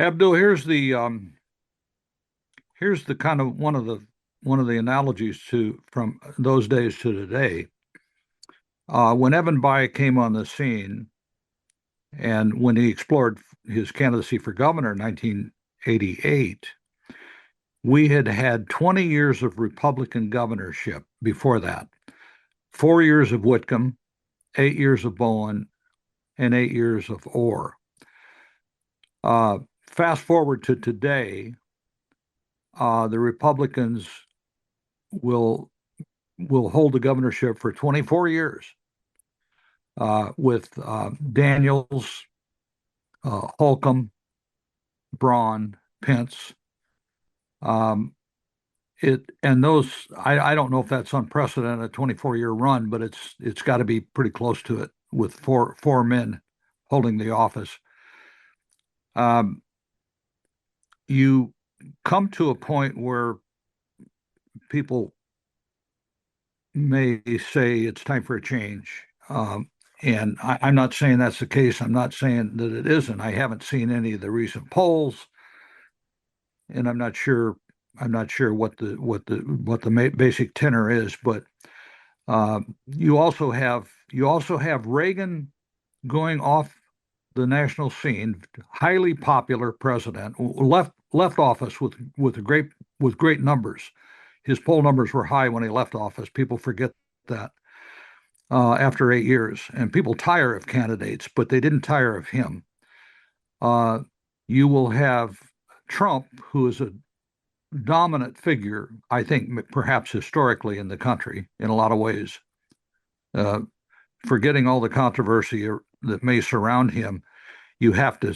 Abdul, here's the kind of one of the analogies to from those days to today. When Evan Bayh came on the scene, and when he explored his candidacy for governor in 1988, we had had 20 years of Republican governorship before that. 4 years of Whitcomb, 8 years of Bowen, and 8 years of Orr. Fast forward to today, the Republicans will hold the governorship for 24 years with Daniels, Holcomb, Braun, Pence. I don't know if that's unprecedented, a 24-year run, but it's got to be pretty close to it with four men holding the office. You come to a point where people may say it's time for a change. And I'm not saying that's the case. I'm not saying that it isn't. I haven't seen any of the recent polls, and I'm not sure. I'm not sure what the basic tenor is. But you also have Reagan going off the national scene, highly popular president, left office with great numbers. His poll numbers were high when he left office. People forget that after 8 years, and people tire of candidates, but they didn't tire of him. Uh, you will have Trump, who is a dominant figure, I think, perhaps historically in the country in a lot of ways. Uh, Forgetting all the controversy that may surround him, you have to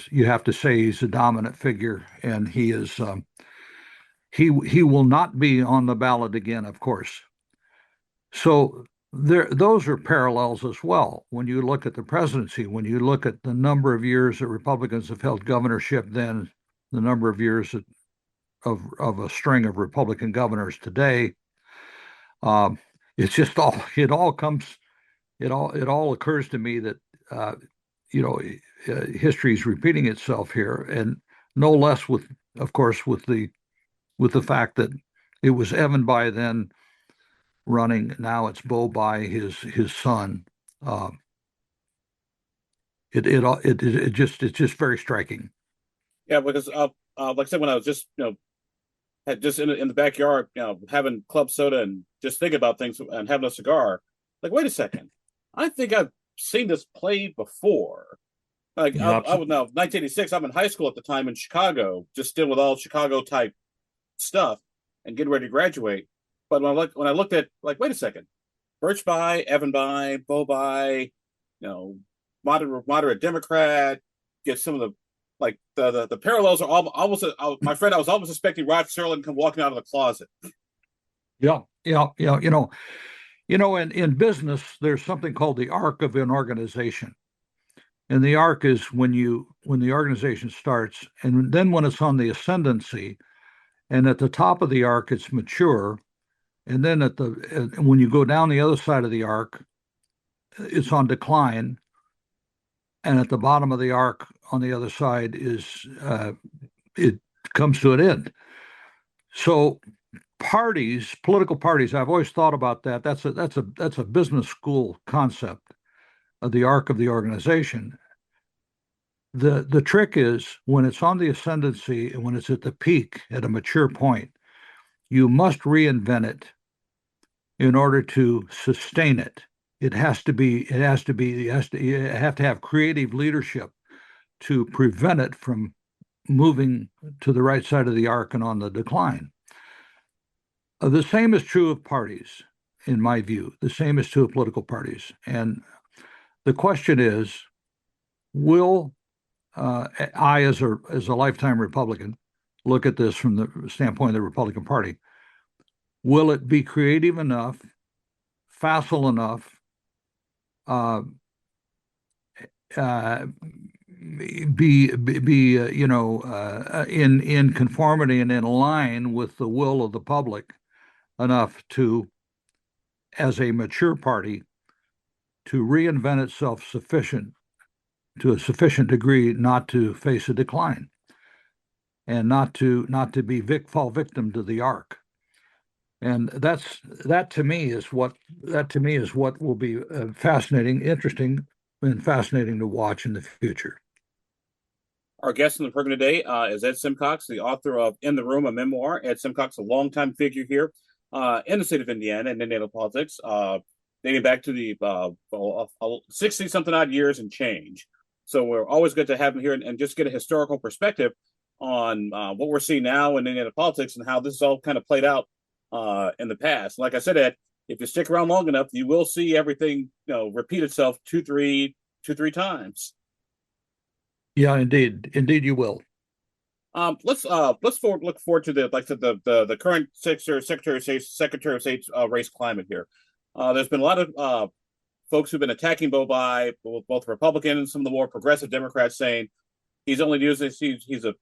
say he's a dominant figure, and he will not be on the ballot again, of course. So those are parallels as well. When you look at the presidency, when you look at the number of years that Republicans have held governorship, then the number of years of a string of Republican governors today, um, it's just it all occurs to me that uh, you know history is repeating itself here, and no less with, of course, with the fact that it was Evan by then running. Now it's Bo by his son. Uh, it's just very striking. Yeah, because like I said, when I was just had just in the backyard, having club soda and just thinking about things and having a cigar, like, wait a second, I think I've seen this play before. Like I was now 1986. I'm in high school at the time in Chicago, just still with all Chicago type stuff and getting ready to graduate. But when I looked at, like, wait a second, Birch by, Evan by, Bo by, moderate Democrat, get some of the, like, the parallels are almost. My friend, I was almost expecting Rod Serling to come walking out of the closet. Yeah, yeah, yeah. In business, there's something called the arc of an organization. And the arc is when the organization starts, and then when it's on the ascendancy, and at the top of the arc, it's mature, and then when you go down the other side of the arc, it's on decline, and at the bottom of the arc on the other side is it comes to an end. So political parties, I've always thought about that. That's a business school concept of the arc of the organization. The trick is when it's on the ascendancy and when it's at the peak at a mature point, you must reinvent it in order to sustain it. You have to have creative leadership to prevent it from moving to the right side of the arc and on the decline. The same is true of parties, in my view. The same is true of political parties. And the question is, will I, as a lifetime Republican, look at this from the standpoint of the Republican Party? Will it be creative enough, facile enough, uh, uh, in conformity and in line with the will of the public enough to, as a mature party, to reinvent itself to a sufficient degree not to face a decline? and not to be fall victim to the arc. And that to me is what will be fascinating, interesting, and fascinating to watch in the future. Our guest in the program today is Ed Simcox, the author of In the Room, a memoir. Ed Simcox, a longtime figure here in the state of Indiana and Indiana politics, dating back to the 60 something odd years and change. So we're always good to have him here and just get a historical perspective on what we're seeing now in Indiana politics and how this is all kind of played out in the past. Like I said, Ed, if you stick around long enough, you will see everything repeat itself two, three times. Yeah, indeed, you will. Let's look forward to the current Secretary of State's race climate here. There's been a lot of folks who've been attacking Bobai, both Republican and some of the more progressive Democrats, saying he's only using he's a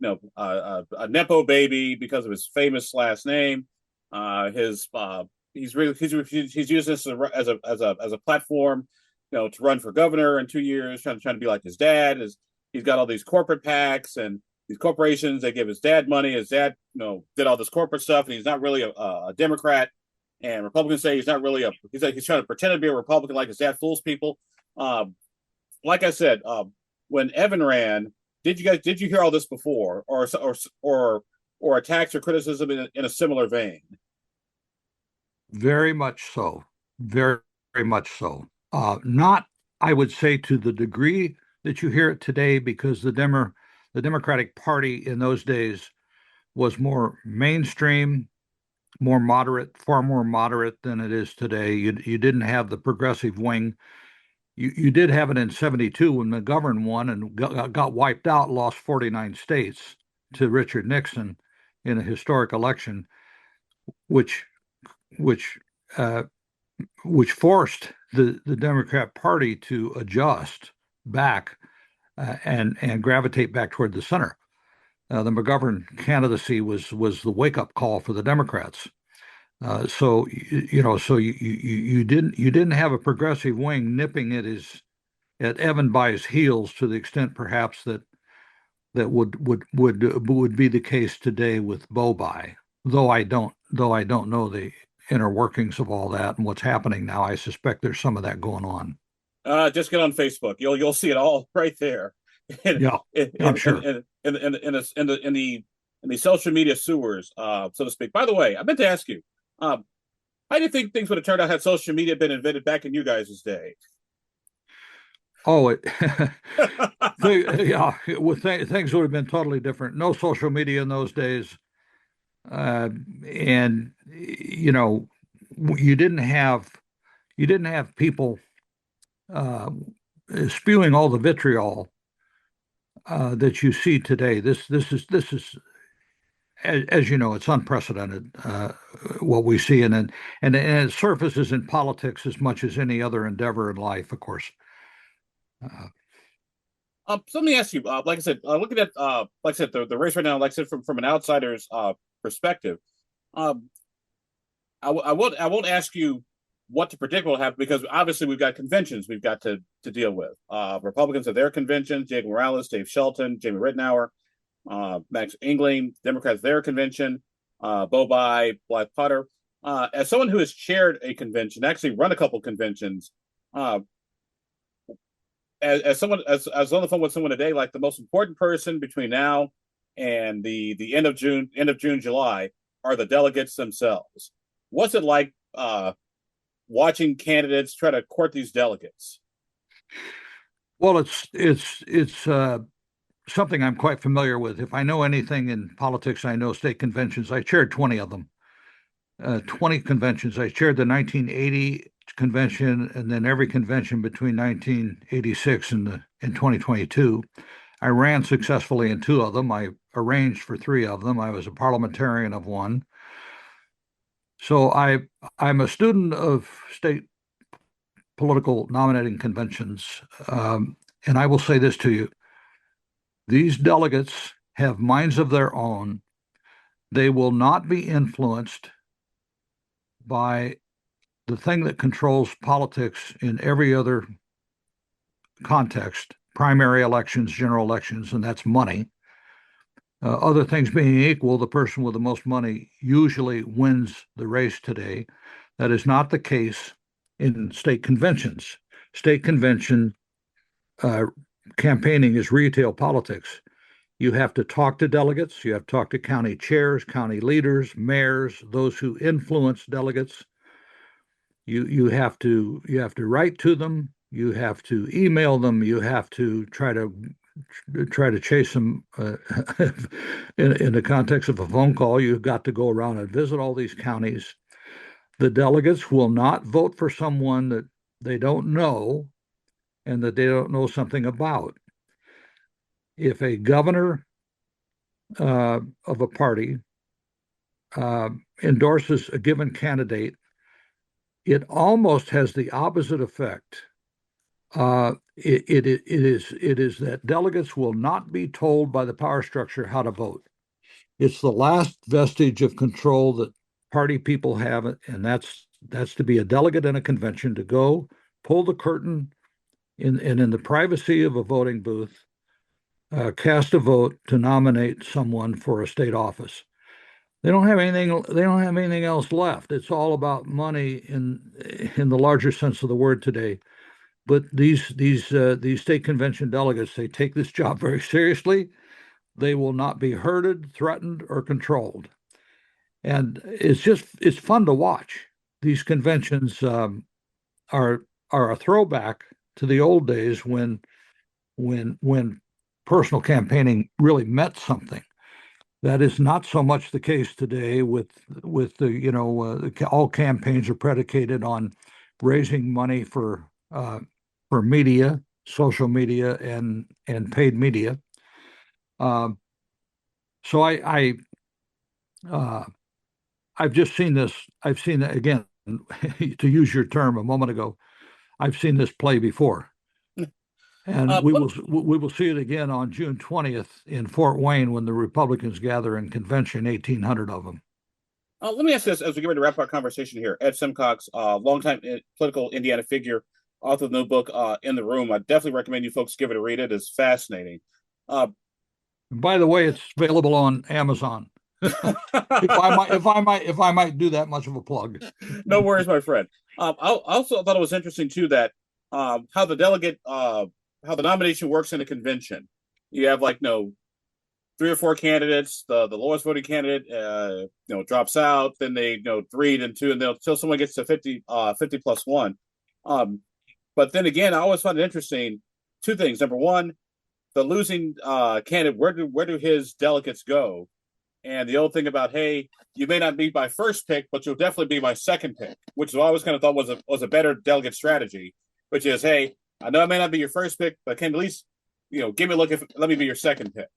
nepo baby because of his famous last name. He's using this as a platform, to run for governor in 2 years, trying to be like his dad. He's got all these corporate PACs and these corporations. They give his dad money. His dad, did all this corporate stuff, and he's not really a Democrat. And Republicans say he's not really he's trying to pretend to be a Republican, like his dad fools people. Like I said, when Evan ran, did you hear all this before, or attacks or criticism in a similar vein? Very much so. Very, very much so. Not, I would say, to the degree that you hear it today, because the Democratic Party in those days was more mainstream, more moderate, far more moderate than it is today. You didn't have the progressive wing. You did have it in 72 when McGovern won and got wiped out, lost 49 states to Richard Nixon in a historic election, which which uh, which forced the Democrat Party to adjust back and gravitate back toward the center. The McGovern candidacy was the wake up call for the Democrats. So you didn't have a progressive wing nipping at Evan by his heels to the extent perhaps that would be the case today with Bobai. Though I don't know the inner workings of all that and what's happening now. I suspect there's some of that going on. Just get on Facebook. You'll see it all right there. Yeah, I'm sure. In the social media sewers, so to speak. By the way, I meant to ask you, how do you think things would have turned out had social media been invented back in you guys' day? Oh, yeah, things would have been totally different. No social media in those days, and you didn't have people uh, spewing all the vitriol that you see today. This is as you know, it's unprecedented what we see, and it surfaces in politics as much as any other endeavor in life, of course. Uh, So let me ask you, like I said, looking at like I said, the race right now, like I said, from an outsider's perspective, um, I won't ask you what to predict will happen, because obviously we've got conventions we've got to deal with. Republicans have their conventions: Jake Morales, Dave Shelton, Jamie Ritenour, Max Engling. Democrats their convention: Bobai, Blythe Potter. As someone who has chaired a convention, actually run a couple conventions, uh, as someone as on the phone with someone today, like the most important person between now and the end of June, July, are the delegates themselves. What's it like watching candidates try to court these delegates? well, it's something I'm quite familiar with. If I know anything in politics, I know state conventions. I chaired 20 of them, 20 conventions. I chaired the 1980 convention, and then every convention between 1986 and 2022. I ran successfully in two of them. I arranged for three of them. I was a parliamentarian of one. So I'm a student of state political nominating conventions, and I will say this to you: these delegates have minds of their own. They will not be influenced by the thing that controls politics in every other context, primary elections, general elections, and that's money. Other things being equal, the person with the most money usually wins the race today. That is not the case in state conventions. State convention uh, campaigning is retail politics. You have to talk to delegates. You have to talk to county chairs, county leaders, mayors, those who influence delegates. You have to write to them. You have to email them. You have to try to chase them in the context of a phone call. You've got to go around and visit all these counties. The delegates will not vote for someone that they don't know and that they don't know something about. If a governor of a party uh, endorses a given candidate, it almost has the opposite effect. It is that delegates will not be told by the power structure how to vote. It's the last vestige of control that party people have, and that's to be a delegate in a convention to go pull the curtain in the privacy of a voting booth, cast a vote to nominate someone for a state office. They don't have anything. They don't have anything else left. It's all about money in the larger sense of the word today. But these state convention delegates, they take this job very seriously. They will not be herded, threatened, or controlled. And it's fun to watch. These conventions are a throwback to the old days when personal campaigning really meant something. That is not so much the case today with the all campaigns are predicated on raising money for media, social media, and paid media. Um, so uh, I've just seen this. I've seen that again. To use your term a moment ago, I've seen this play before, and Uh, let, we will see it again on June 20th in Fort Wayne when the Republicans gather in convention, 1,800 of them. let me ask this as we get ready to wrap our conversation here. Ed Simcox, longtime political Indiana figure, author of the new book, In the Room. I definitely recommend you folks give it a read. It is fascinating. Uh, By the way, it's available on Amazon. If I might do that much of a plug. no worries, my friend. I also thought it was interesting too that how the how the nomination works in a convention. You have like three or four candidates. The lowest voting candidate drops out. Then they three, then two, and they'll until someone gets to 50 plus one. Um, but then again, I always find it interesting. Two things. Number one, the losing candidate. Where do his delegates go? And the old thing about, hey, you may not be my first pick, but you'll definitely be my second pick, which I always kind of thought was a better delegate strategy, which is, hey, I know I may not be your first pick, but can at least, give me a look let me be your second pick.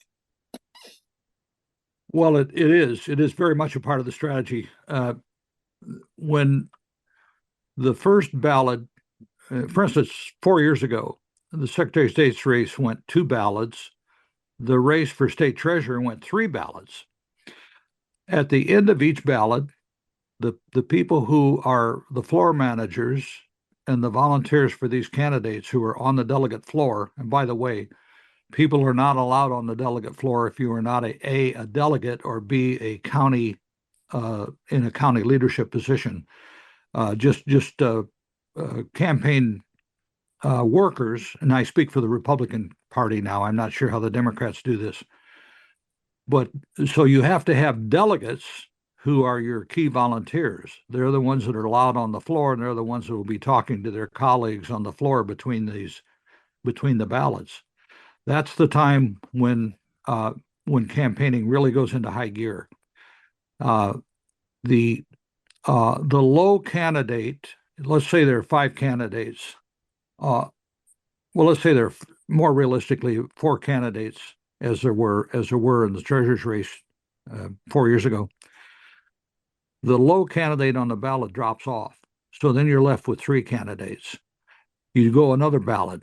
Well, it is very much a part of the strategy. When the first ballot, for instance, 4 years ago, the Secretary of State's race went two ballots. The race for state treasurer went three ballots. At the end of each ballot, the people who are the floor managers and the volunteers for these candidates who are on the delegate floor, and by the way, people are not allowed on the delegate floor if you are not a delegate or B, a county in a county leadership position. Just campaign workers, and I speak for the Republican Party now. I'm not sure how the Democrats do this. But so you have to have delegates who are your key volunteers. They're the ones that are allowed on the floor, and they're the ones that will be talking to their colleagues on the floor between the ballots. That's the time when campaigning really goes into high gear. Uh, the the low candidate, let's say there are five candidates. Well, let's say there are more realistically four candidates as there were in the treasurer's race 4 years ago. The low candidate on the ballot drops off, so then you're left with three candidates. You go another ballot.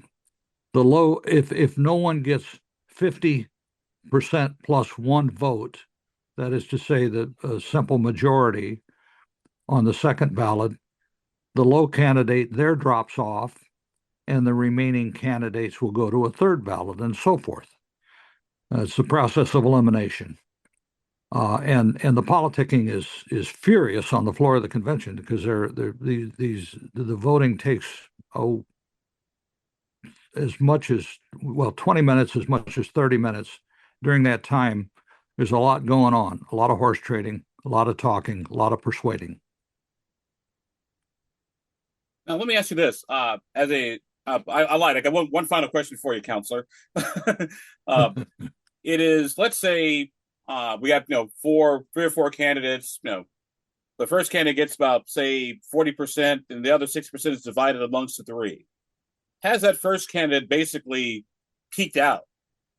The low, if no one gets 50% plus one vote, that is to say that a simple majority on the second ballot, the low candidate there drops off, and the remaining candidates will go to a third ballot, and so forth. It's the process of elimination. And the politicking is furious on the floor of the convention because the voting takes as much as 20 minutes, as much as 30 minutes. During that time, there's a lot going on, a lot of horse trading, a lot of talking, a lot of persuading. Now, let me ask you this: I lied. I got one final question for you, counselor. It is, let's say, we have three or four candidates. The first candidate gets about, say, 40%, and the other 60% is divided amongst the three. Has that first candidate basically peaked out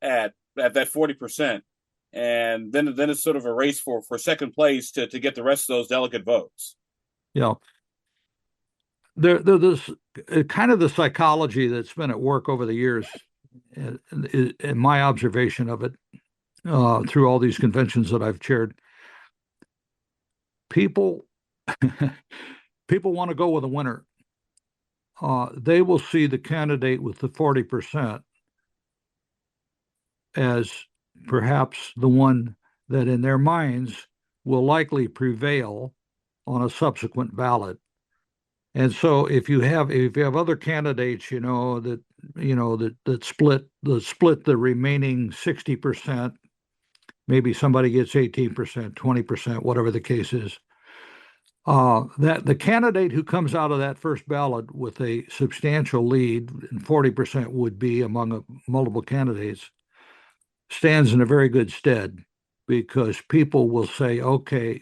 at that 40%, and then it's sort of a race for second place to get the rest of those delegate votes? Yeah, there's kind of the psychology that's been at work over the years, in my observation of it, through all these conventions that I've chaired. People people want to go with a winner. They will see the candidate with the 40% as perhaps the one that in their minds will likely prevail on a subsequent ballot. And so if you have other candidates, that split the remaining 60%, maybe somebody gets 18%, 20%, whatever the case is. That the candidate who comes out of that first ballot with a substantial lead, and 40% would be among multiple candidates, stands in a very good stead because people will say, okay,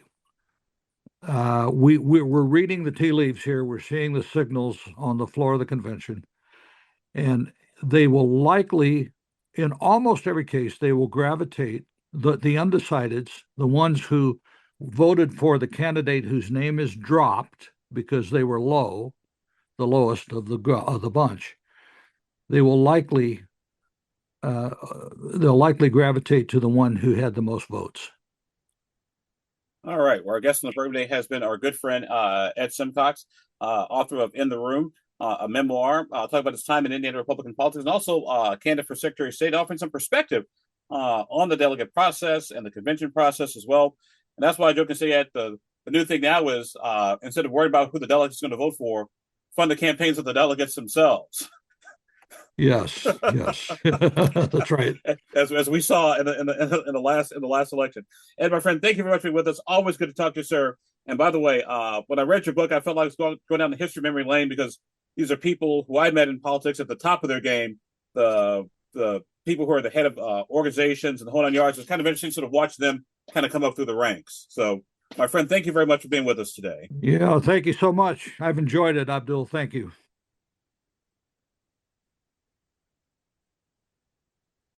we're reading the tea leaves here. We're seeing the signals on the floor of the convention, and they will likely, in almost every case, they will gravitate the undecideds, the ones who voted for the candidate whose name is dropped because they were low, the lowest of the bunch. They will likely they'll likely gravitate to the one who had the most votes. All right. Well, our guest on the program today has been our good friend Ed Simcox, author of In the Room, a memoir, talking about his time in Indiana Republican politics, and also candidate for Secretary of State, offering some perspective on the delegate process and the convention process as well. And that's why I joke and say that the new thing now is instead of worrying about who the delegate is going to vote for, fund the campaigns of the delegates themselves. Yes, that's right. As we saw in the last election. And my friend, thank you very much for being with us. Always good to talk to you, sir. And by the way, when I read your book, I felt like I was going down the history memory lane because these are people who I met in politics at the top of their game. The people who are the head of organizations and the whole nine yards. It's kind of interesting sort of watch them kind of come up through the ranks. So, my friend, thank you very much for being with us today. Yeah, thank you so much. I've enjoyed it, Abdul. Thank you.